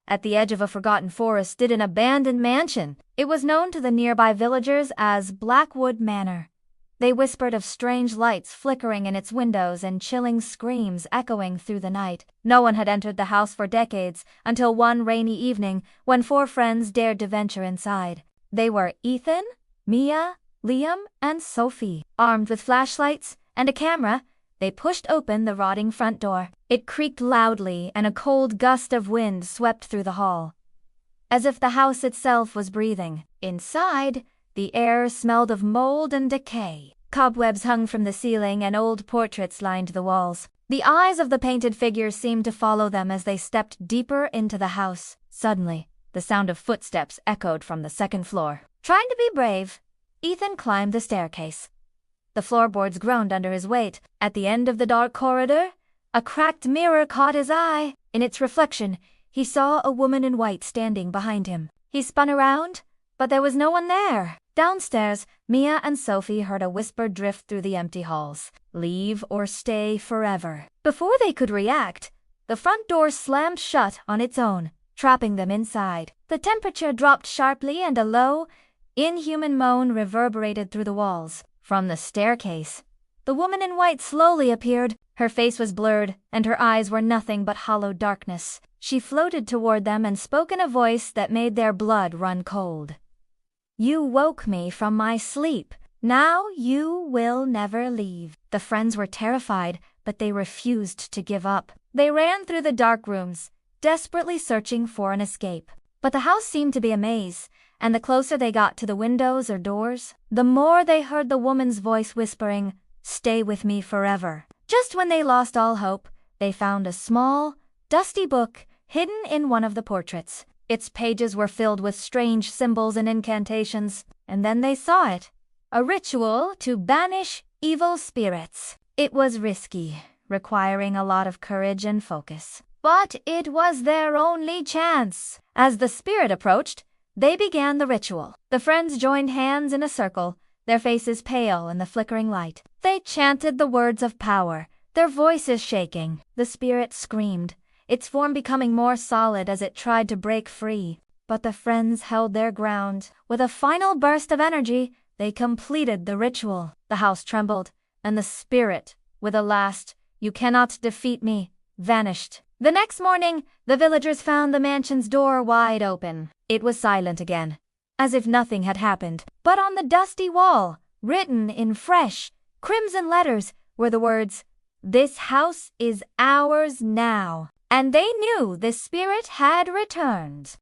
at the edge of a forgotten forest stood an abandoned mansion. It was known to the nearby villagers as Blackwood Manor. They whispered of strange lights flickering in its windows and chilling screams echoing through the night. No one had entered the house for decades, until one rainy evening when 4 friends dared to venture inside. They were Ethan, Mia, Liam, and Sophie. Armed with flashlights and a camera, they pushed open the rotting front door. It creaked loudly, and a cold gust of wind swept through the hall, as if the house itself was breathing. Inside, the air smelled of mold and decay. Cobwebs hung from the ceiling and old portraits lined the walls. The eyes of the painted figures seemed to follow them as they stepped deeper into the house. Suddenly, the sound of footsteps echoed from the second floor. Trying to be brave, Ethan climbed the staircase. The floorboards groaned under his weight. At the end of the dark corridor, a cracked mirror caught his eye. In its reflection, he saw a woman in white standing behind him. He spun around, but there was no one there. Downstairs, Mia and Sophie heard a whisper drift through the empty halls. Leave or stay forever. Before they could react, the front door slammed shut on its own, trapping them inside. The temperature dropped sharply and a low, inhuman moan reverberated through the walls. From the staircase, the woman in white slowly appeared. Her face was blurred, and her eyes were nothing but hollow darkness. She floated toward them and spoke in a voice that made their blood run cold. "You woke me from my sleep. Now you will never leave." The friends were terrified, but they refused to give up. They ran through the dark rooms, desperately searching for an escape. But the house seemed to be a maze, and the closer they got to the windows or doors, the more they heard the woman's voice whispering, "Stay with me forever." Just when they lost all hope, they found a small, dusty book hidden in one of the portraits. Its pages were filled with strange symbols and incantations, and then they saw it. A ritual to banish evil spirits. It was risky, requiring a lot of courage and focus. But it was their only chance. As the spirit approached, they began the ritual. The friends joined hands in a circle, their faces pale in the flickering light. They chanted the words of power, their voices shaking. The spirit screamed, its form becoming more solid as it tried to break free. But the friends held their ground. With a final burst of energy, they completed the ritual. The house trembled, and the spirit, with a last, "You cannot defeat me," vanished. The next morning, the villagers found the mansion's door wide open. It was silent again, as if nothing had happened. But on the dusty wall, written in fresh, crimson letters, were the words, "This house is ours now." And they knew the spirit had returned.